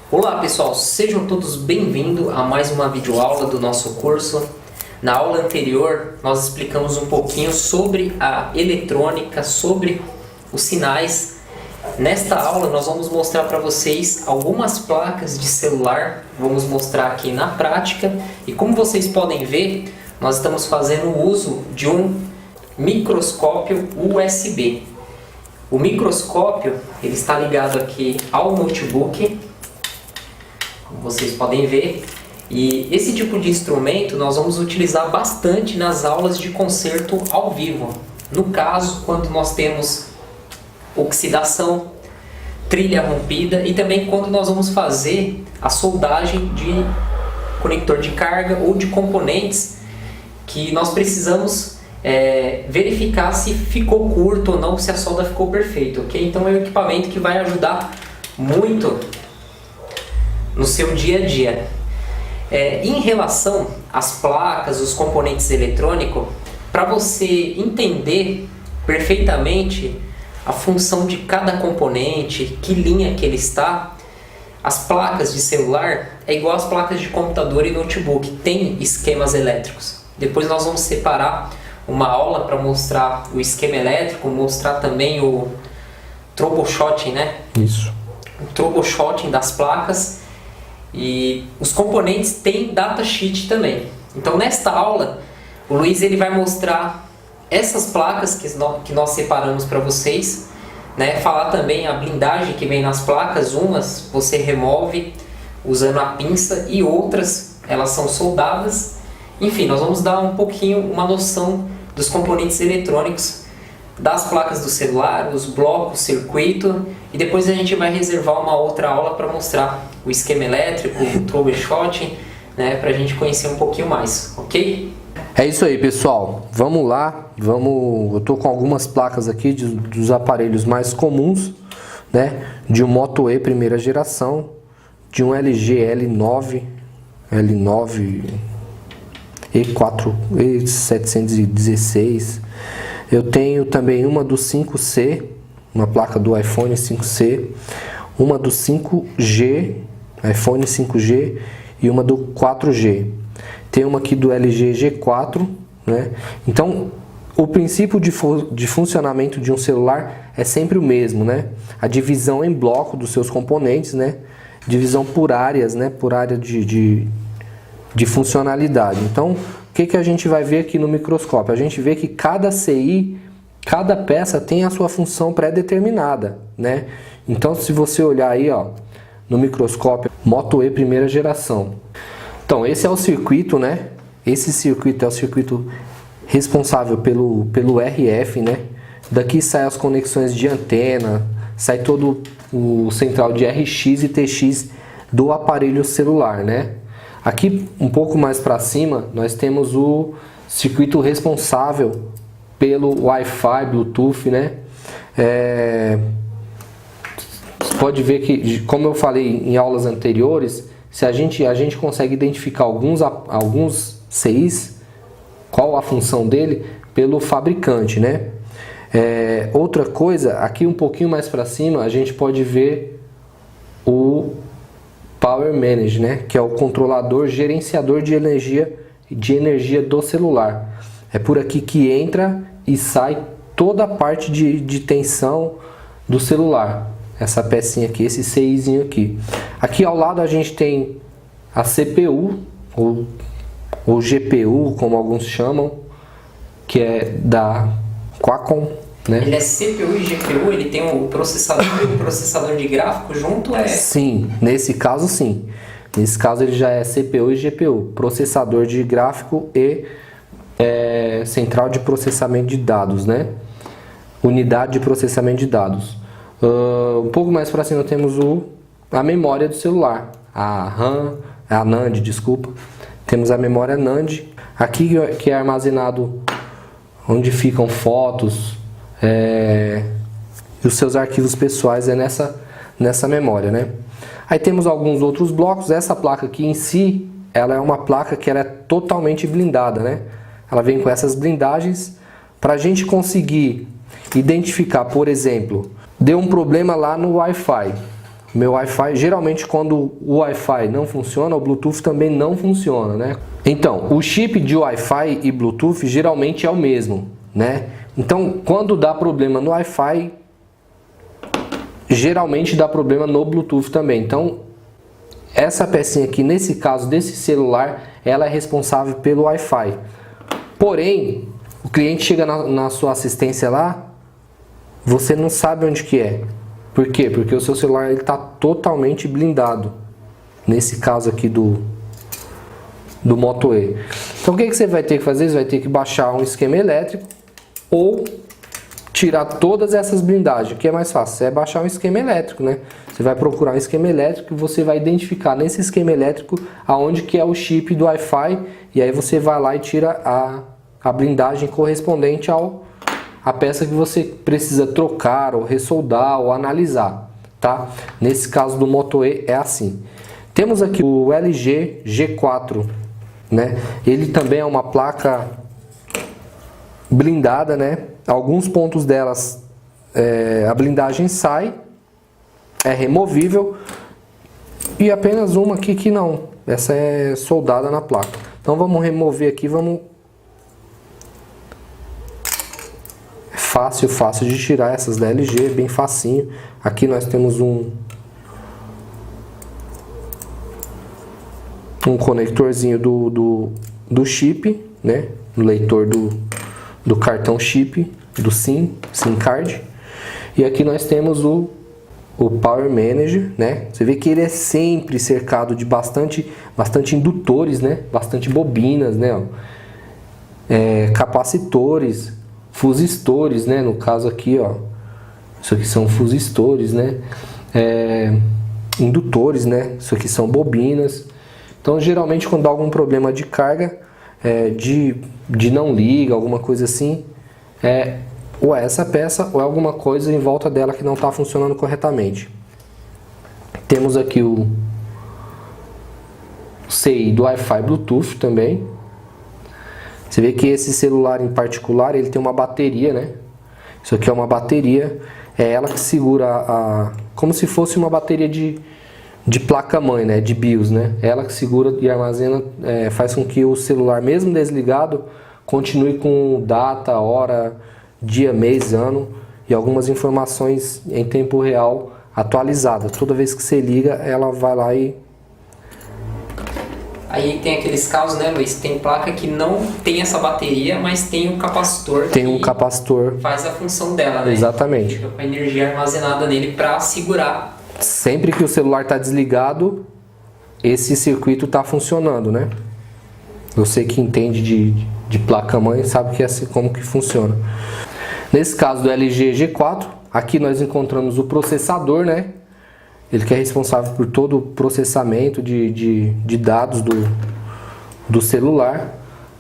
Olá pessoal, sejam todos bem-vindos a mais uma videoaula do nosso curso. Na aula anterior nós explicamos um pouquinho sobre a eletrônica, sobre os sinais. Nesta aula nós vamos mostrar para vocês algumas placas de celular, vamos mostrar aqui na prática. E como vocês podem ver, nós estamos fazendo uso de um microscópio USB. O microscópio ele está ligado aqui ao notebook, como vocês podem ver, e esse tipo de instrumento nós vamos utilizar bastante nas aulas de concerto ao vivo. No caso, quando nós temos oxidação, trilha rompida e também quando nós vamos fazer a soldagem de conector de carga ou de componentes que nós precisamos verificar se ficou curto ou não, se a solda ficou perfeita, ok? Então é um equipamento que vai ajudar muito no seu dia a dia. Em relação às placas, os componentes eletrônicos, para você entender perfeitamente a função de cada componente, que linha que ele está, as placas de celular é igual às placas de computador e notebook, tem esquemas elétricos. Depois nós vamos separar uma aula para mostrar o esquema elétrico, mostrar também o troubleshooting, né? Isso. O troubleshooting das placas. E os componentes têm datasheet também. Então nesta aula o Luiz ele vai mostrar essas placas que nós separamos para vocês, né? Falar também a blindagem que vem nas placas. Umas você remove usando a pinça e outras elas são soldadas. Enfim, nós vamos dar um pouquinho uma noção dos componentes eletrônicos das placas do celular, os blocos, circuito, e depois a gente vai reservar uma outra aula para mostrar o esquema elétrico, o troubleshooting, né, para a gente conhecer um pouquinho mais, ok? É isso aí, pessoal. Vamos lá. Eu tô com algumas placas aqui dos aparelhos mais comuns, né? De um Moto E primeira geração, de um LG L9 E4 E716. Eu tenho também uma do 5C, uma placa do iPhone 5C, uma do 5G, iPhone 5G, e uma do 4G. Tem uma aqui do LG G4, né? Então, o princípio de funcionamento de um celular é sempre o mesmo, né? A divisão em bloco dos seus componentes, né? Divisão por áreas, né? Por área de funcionalidade. Então, o que a gente vai ver aqui no microscópio? A gente vê que cada CI, cada peça tem a sua função pré-determinada, né? Então, se você olhar aí, ó, no microscópio Moto E primeira geração. Então, esse é o circuito, né? Esse circuito é o circuito responsável pelo RF, né? Daqui saem as conexões de antena, sai todo o central de RX e TX do aparelho celular, né? Aqui, um pouco mais para cima, nós temos o circuito responsável pelo Wi-Fi, Bluetooth, né? Você pode ver que, como eu falei em aulas anteriores, se a gente consegue identificar alguns CIs, qual a função dele, pelo fabricante, né? Outra coisa, aqui um pouquinho mais para cima, a gente pode ver o Power Manager, né? Que é o controlador gerenciador de energia do celular. É por aqui que entra e sai toda a parte de tensão do celular. Essa pecinha aqui, esse CIzinho aqui. Aqui ao lado a gente tem a CPU, ou GPU, como alguns chamam, que é da Qualcomm, né? Ele é CPU e GPU, ele tem o processador e o processador de gráfico junto? Sim, nesse caso sim. Nesse caso ele já é CPU e GPU, processador de gráfico e central de processamento de dados, né? Unidade de processamento de dados. Um pouco mais para cima temos a memória do celular, a RAM, a NAND, desculpa. Temos a memória NAND, aqui que é armazenado onde ficam fotos, e os seus arquivos pessoais nessa memória, né? Aí temos alguns outros blocos. Essa placa aqui em si, ela é uma placa que ela é totalmente blindada, né? Ela vem com essas blindagens para a gente conseguir identificar, por exemplo, deu um problema lá no Wi-Fi. meu Wi-Fi, geralmente quando o Wi-Fi não funciona, o Bluetooth também não funciona, né? Então, o chip de Wi-Fi e Bluetooth geralmente é o mesmo, né? Então, quando dá problema no Wi-Fi, geralmente dá problema no Bluetooth também. Então, essa pecinha aqui, nesse caso desse celular, ela é responsável pelo Wi-Fi. Porém, o cliente chega na sua assistência lá, você não sabe onde que é. Por quê? Porque o seu celular está totalmente blindado. Nesse caso aqui do Moto E. Então o que você vai ter que fazer? Você vai ter que baixar um esquema elétrico ou tirar todas essas blindagens. O que é mais fácil? É baixar um esquema elétrico, né? Você vai procurar um esquema elétrico e você vai identificar nesse esquema elétrico aonde que é o chip do Wi-Fi, e aí você vai lá e tira a blindagem correspondente a peça que você precisa trocar ou ressoldar ou analisar, tá? Nesse caso do Moto E é assim. Temos aqui o LG G4, né? Ele também é uma placa blindada, né? Alguns pontos delas a blindagem sai, é removível, e apenas uma aqui que não. Essa é soldada na placa. Então vamos remover aqui, vamos. Fácil de tirar essas da LG, bem facinho. Aqui nós temos um conectorzinho do chip, né? No leitor do cartão chip, do SIM card. E aqui nós temos o Power Manager, né? Você vê que ele é sempre cercado de bastante indutores, né? Bastante bobinas, né? Capacitores, fusistores, né? No caso aqui, ó, isso aqui são fusistores, né? Indutores, né? Isso aqui são bobinas. Então, geralmente, quando dá algum problema de carga, de não liga, alguma coisa assim, ou é essa peça ou é alguma coisa em volta dela que não está funcionando corretamente. Temos aqui o CI do Wi-Fi Bluetooth também. Você vê que esse celular em particular, ele tem uma bateria, né? Isso aqui é uma bateria, é ela que segura como se fosse uma bateria de placa-mãe, né? De BIOS, né? Ela que segura e armazena, faz com que o celular, mesmo desligado, continue com data, hora, dia, mês, ano e algumas informações em tempo real atualizadas. Toda vez que você liga, ela vai lá e... Aí tem aqueles casos, né, Luiz? Tem placa que não tem essa bateria, mas tem um capacitor. Tem um capacitor. Faz a função dela, né? Exatamente. Fica com a energia armazenada nele para segurar. Sempre que o celular está desligado, esse circuito está funcionando, né? Você que entende de placa-mãe sabe que é assim como que funciona. Nesse caso do LG G4, aqui nós encontramos o processador, né? Ele que é responsável por todo o processamento de dados do celular.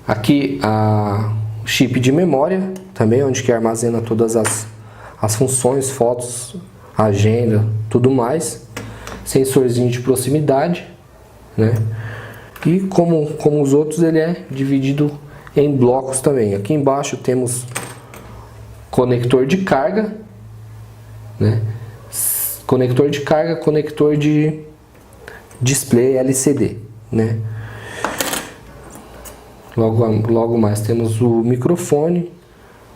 Aqui o chip de memória, também onde que armazena todas as funções, fotos, agenda, tudo mais. Sensorzinho de proximidade, né? E como os outros, ele é dividido em blocos também. Aqui embaixo temos conector de carga, né? Conector de carga, conector de display LCD, né? Logo mais temos o microfone,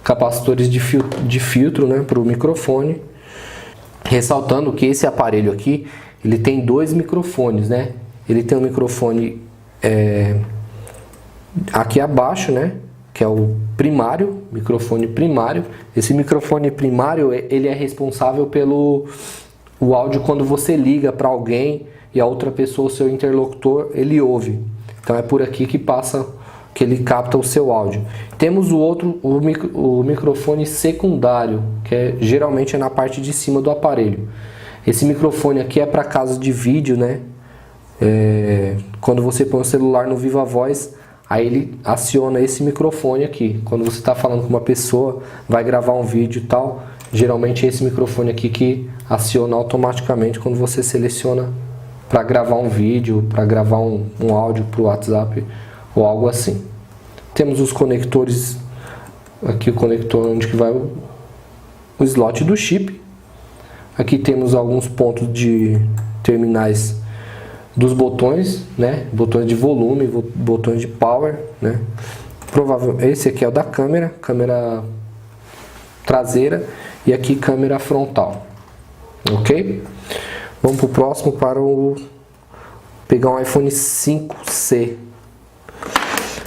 capacitores de filtro, né, para o microfone. Ressaltando que esse aparelho aqui, ele tem dois microfones, né? Ele tem um microfone aqui abaixo, né? Que é o primário, microfone primário. Esse microfone primário, ele é responsável pelo áudio quando você liga para alguém e a outra pessoa, o seu interlocutor, ele ouve. Então é por aqui que passa, que ele capta o seu áudio. Temos o microfone secundário, que geralmente é na parte de cima do aparelho. Esse microfone aqui é para casos de vídeo, né? Quando você põe o celular no Viva Voz, aí ele aciona esse microfone aqui. Quando você está falando com uma pessoa, vai gravar um vídeo e tal, geralmente é esse microfone aqui que aciona automaticamente quando você seleciona para gravar um vídeo, para gravar um áudio para o WhatsApp ou algo assim. Temos os conectores, aqui o conector onde que vai o slot do chip, Aqui temos alguns pontos de terminais dos botões, né? Botões de volume, botões de power, né? Esse aqui é o da câmera traseira e aqui câmera frontal, ok? Vamos para o próximo, pegar um iPhone 5C.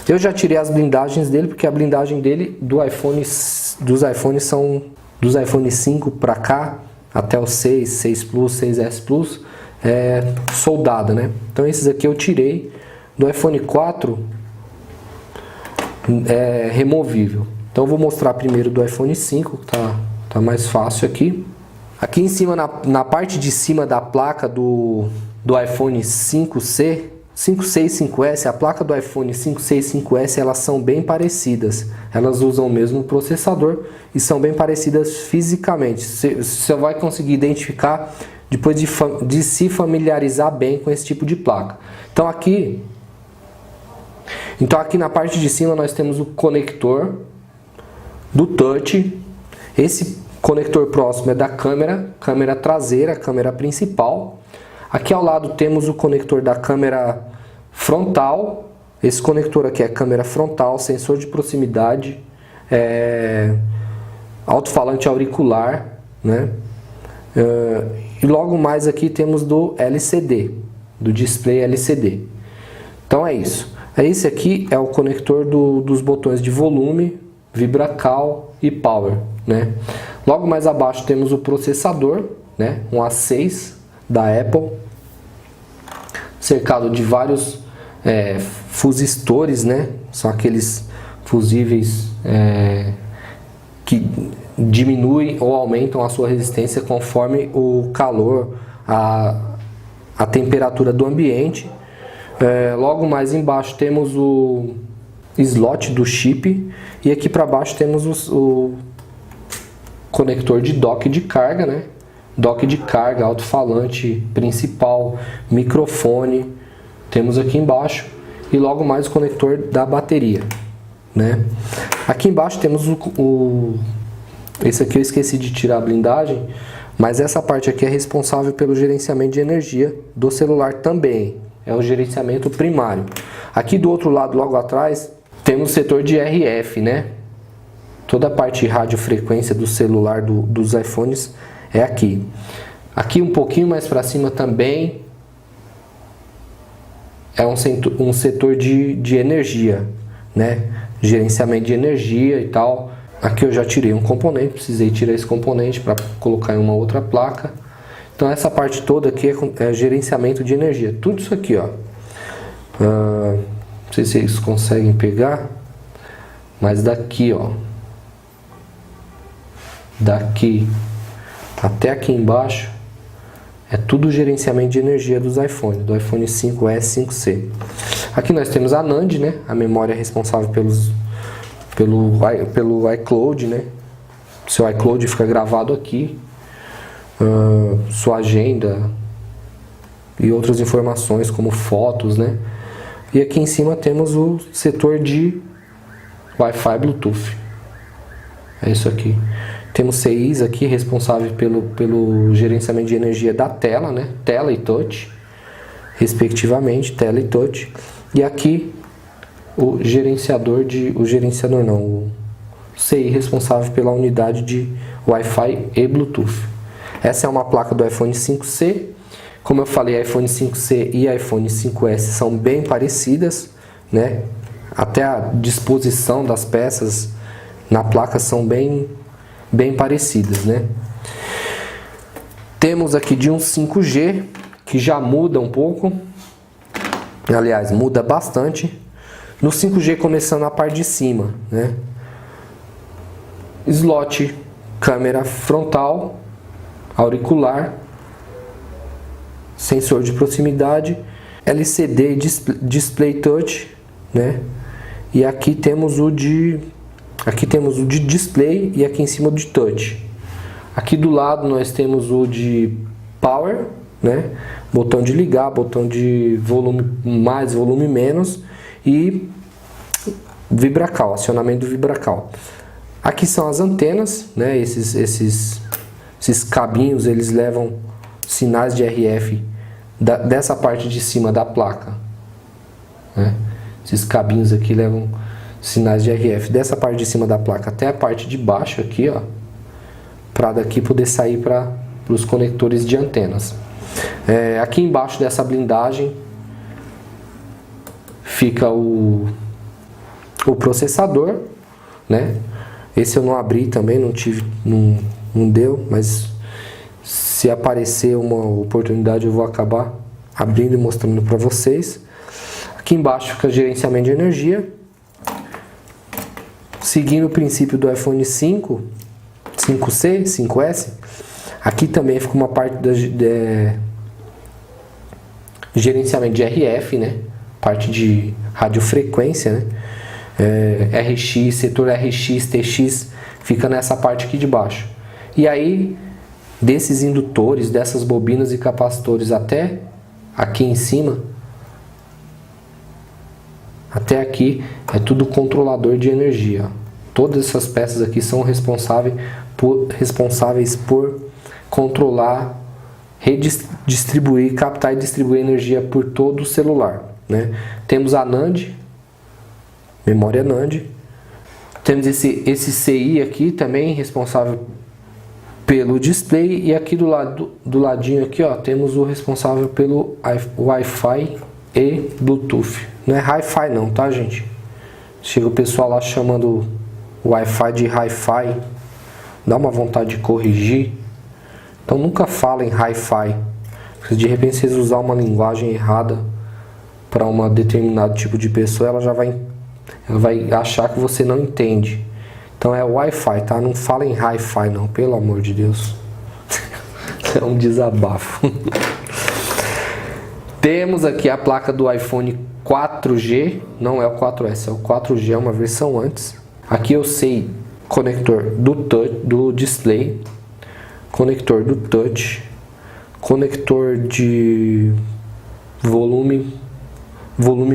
Eu já tirei as blindagens dele, porque a blindagem dele dos iPhones são dos iPhone 5 para cá, até o 6, 6 Plus, 6S Plus, é soldada, né? Então esses aqui eu tirei. Do iPhone 4 é removível. Então eu vou mostrar primeiro do iPhone 5, que tá mais fácil aqui. Aqui em cima, na parte de cima da placa do iPhone 5C e 5S, a placa do iPhone 5C e 5S, elas são bem parecidas. Elas usam o mesmo processador e são bem parecidas fisicamente. Você vai conseguir identificar depois de se familiarizar bem com esse tipo de placa. Então aqui na parte de cima nós temos o conector do touch. Esse conector próximo é da câmera traseira, câmera principal. Aqui ao lado temos o conector da câmera frontal. Esse conector aqui é câmera frontal, sensor de proximidade, alto-falante auricular, né? E logo mais aqui temos do LCD, do display LCD. Então é isso. Esse aqui é o conector dos botões de volume, vibracal e power, né? Logo mais abaixo temos o processador, né? Um A6 da Apple, cercado de vários fusistores, né? São aqueles fusíveis que diminuem ou aumentam a sua resistência conforme o calor, a temperatura do ambiente. Logo mais embaixo temos o slot do chip e aqui para baixo temos o conector de dock de carga, né? Dock de carga, alto-falante principal, microfone, temos aqui embaixo, e logo mais o conector da bateria, né? Aqui embaixo temos esse aqui eu esqueci de tirar a blindagem, mas essa parte aqui é responsável pelo gerenciamento de energia do celular também, é o gerenciamento primário. Aqui do outro lado, logo atrás, temos o setor de RF, né? Toda a parte de radiofrequência do celular dos iPhones é aqui. Aqui um pouquinho mais para cima também é um setor de energia, né? Gerenciamento de energia e tal. Aqui eu já tirei um componente, precisei tirar esse componente para colocar em uma outra placa. Então essa parte toda aqui é gerenciamento de energia. Tudo isso aqui, ó. Não sei se vocês conseguem pegar, mas daqui, ó. Daqui até aqui embaixo é tudo gerenciamento de energia dos iPhones, do iPhone 5S, 5C. Aqui nós temos a NAND, né? A memória responsável pelo iCloud, né? Seu iCloud fica gravado aqui, sua agenda e outras informações como fotos, né? E aqui em cima temos o setor de Wi-Fi Bluetooth. É isso aqui. Temos CIs aqui responsável pelo gerenciamento de energia da tela, né? Tela e touch, respectivamente, tela e touch. E aqui o CI responsável pela unidade de Wi-Fi e Bluetooth. Essa é uma placa do iPhone 5C. Como eu falei, iPhone 5C e iPhone 5S são bem parecidas, né? Até a disposição das peças na placa são bem parecidas, né? Temos aqui de um 5G, que já muda um pouco. Aliás, muda bastante. No 5G começando na parte de cima, né? Slot, câmera frontal, auricular, sensor de proximidade, LCD e display touch, né? E aqui temos o de display e aqui em cima o de touch. Aqui do lado nós temos o de power, né? Botão de ligar, botão de volume mais, volume menos e vibracal, acionamento do vibracal. Aqui são as antenas, né? Esses esses cabinhos, eles levam sinais de RF dessa parte de cima da placa, né? Esses cabinhos aqui levam sinais de RF dessa parte de cima da placa até a parte de baixo aqui, ó, para daqui poder sair para os conectores de antenas. Aqui embaixo dessa blindagem fica o processador, né? Esse eu não abri também, não deu, mas se aparecer uma oportunidade eu vou acabar abrindo e mostrando para vocês. Aqui embaixo fica gerenciamento de energia. Seguindo o princípio do iPhone 5, 5C, 5S, aqui também fica uma parte de gerenciamento de RF, né? Parte de radiofrequência, né? RX, setor RX, TX, fica nessa parte aqui de baixo. E aí, desses indutores, dessas bobinas e capacitores até aqui em cima, até aqui, é tudo controlador de energia. Todas essas peças aqui são responsáveis por controlar, redistribuir, captar e distribuir energia por todo o celular, né? Temos a NAND, memória NAND. Temos esse CI aqui também responsável pelo display, e aqui do ladinho aqui, ó, temos o responsável pelo Wi-Fi e Bluetooth. Não é Hi-Fi não, tá, gente? Chega o pessoal lá chamando o Wi-Fi de Hi-Fi, dá uma vontade de corrigir. Então nunca falem Hi-Fi. Se de repente vocês usar uma linguagem errada para um determinado tipo de pessoa, ela vai achar que você não entende. Então é Wi-Fi, tá? Não falem Hi-Fi não, pelo amor de Deus. É um desabafo. Temos aqui a placa do iPhone 4G, não é o 4S, é o 4G, é uma versão antes. Aqui eu sei conector do display, conector do touch, conector de volume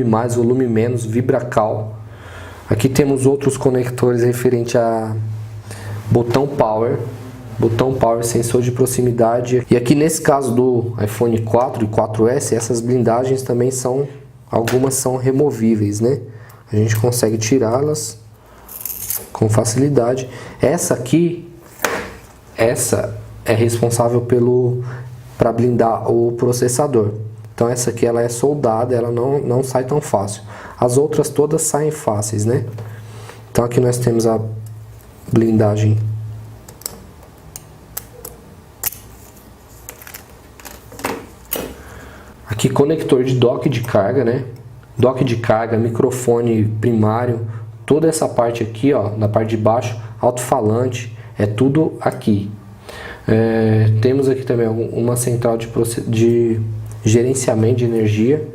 mais, volume menos, Vibracal. Aqui temos outros conectores referente a botão power, sensor de proximidade. E aqui nesse caso do iPhone 4 e 4S, essas blindagens também algumas são removíveis, né? A gente consegue tirá-las com facilidade. Essa é responsável para blindar o processador. Então essa aqui ela é soldada, ela não sai tão fácil. As outras todas saem fáceis, né? Então aqui nós temos a blindagem aqui, conector de dock de carga, né? Dock de carga, microfone primário, toda essa parte aqui, ó, na parte de baixo, alto-falante, é tudo aqui. Temos aqui também uma central de gerenciamento de energia,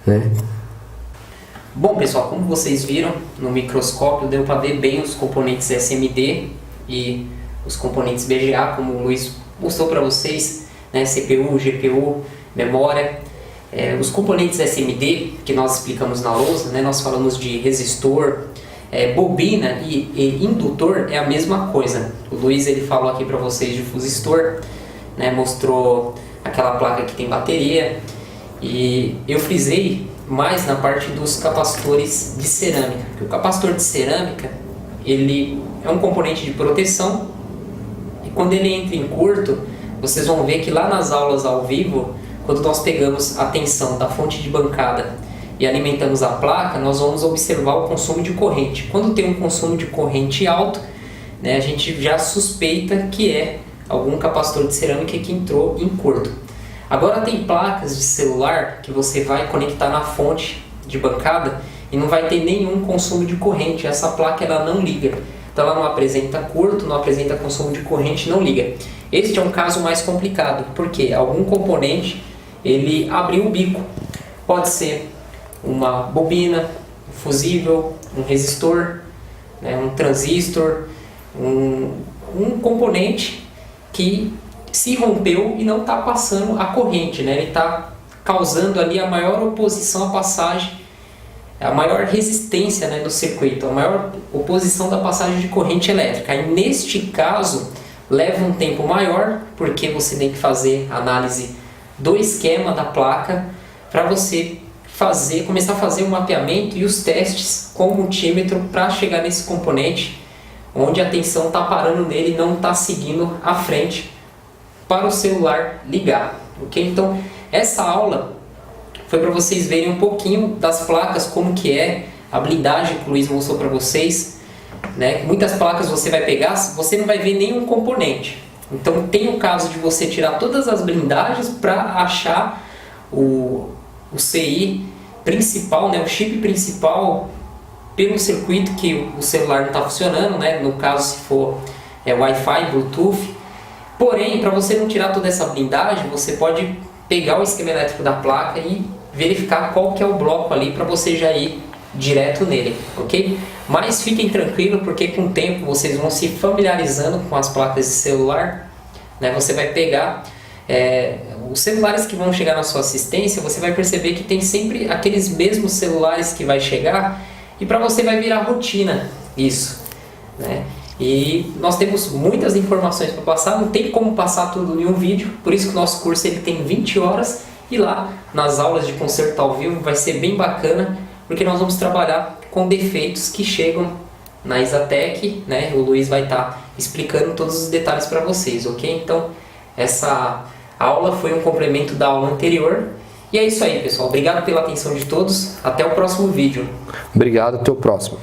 né? Bom, pessoal, como vocês viram no microscópio, deu para ver bem os componentes SMD e os componentes BGA, como o Luiz mostrou para vocês, né? CPU, GPU, memória. Os componentes SMD que nós explicamos na lousa, né? Nós falamos de resistor, bobina e indutor, é a mesma coisa. O Luiz ele falou aqui para vocês de fusistor, né? Mostrou aquela placa que tem bateria, e eu frisei mais na parte dos capacitores de cerâmica, porque o capacitor de cerâmica ele é um componente de proteção, e quando ele entra em curto, vocês vão ver que lá nas aulas ao vivo, quando nós pegamos a tensão da fonte de bancada e alimentamos a placa, nós vamos observar o consumo de corrente. Quando tem um consumo de corrente alto, né, a gente já suspeita que é algum capacitor de cerâmica que entrou em curto. Agora tem placas de celular que você vai conectar na fonte de bancada e não vai ter nenhum consumo de corrente. Essa placa ela não liga. Então ela não apresenta curto, não apresenta consumo de corrente, não liga. Este é um caso mais complicado, porque algum componente ele abriu o bico. Pode ser uma bobina, um fusível, um resistor, né, um transistor, um componente que se rompeu e não está passando a corrente, né? Ele está causando ali a maior oposição à passagem, a maior resistência, né, do circuito, a maior oposição da passagem de corrente elétrica. E neste caso, leva um tempo maior, porque você tem que fazer análise do esquema da placa para você começar a fazer o mapeamento e os testes com o multímetro para chegar nesse componente onde a tensão está parando nele e não está seguindo à frente para o celular ligar, ok? Então essa aula foi para vocês verem um pouquinho das placas, como que é a blindagem que o Luiz mostrou para vocês, né? Muitas placas você vai pegar, você não vai ver nenhum componente. Então tem o caso de você tirar todas as blindagens para achar o CI principal, né? O chip principal pelo circuito que o celular não está funcionando, né? No caso, se for Wi-Fi, Bluetooth. Porém, para você não tirar toda essa blindagem, você pode pegar o esquema elétrico da placa e verificar qual que é o bloco ali para você já ir direto nele, ok? Mas fiquem tranquilos, porque com o tempo vocês vão se familiarizando com as placas de celular, né? Você vai pegar os celulares que vão chegar na sua assistência, você vai perceber que tem sempre aqueles mesmos celulares que vai chegar, e para você vai virar rotina isso, né? E nós temos muitas informações para passar, não tem como passar tudo em um vídeo, por isso que o nosso curso ele tem 20 horas, e lá nas aulas de conserto ao vivo vai ser bem bacana, porque nós vamos trabalhar com defeitos que chegam na Exatec, né? O Luiz vai estar explicando todos os detalhes para vocês, ok? Então essa aula foi um complemento da aula anterior. E é isso aí, pessoal. Obrigado pela atenção de todos. Até o próximo vídeo. Obrigado, até o próximo.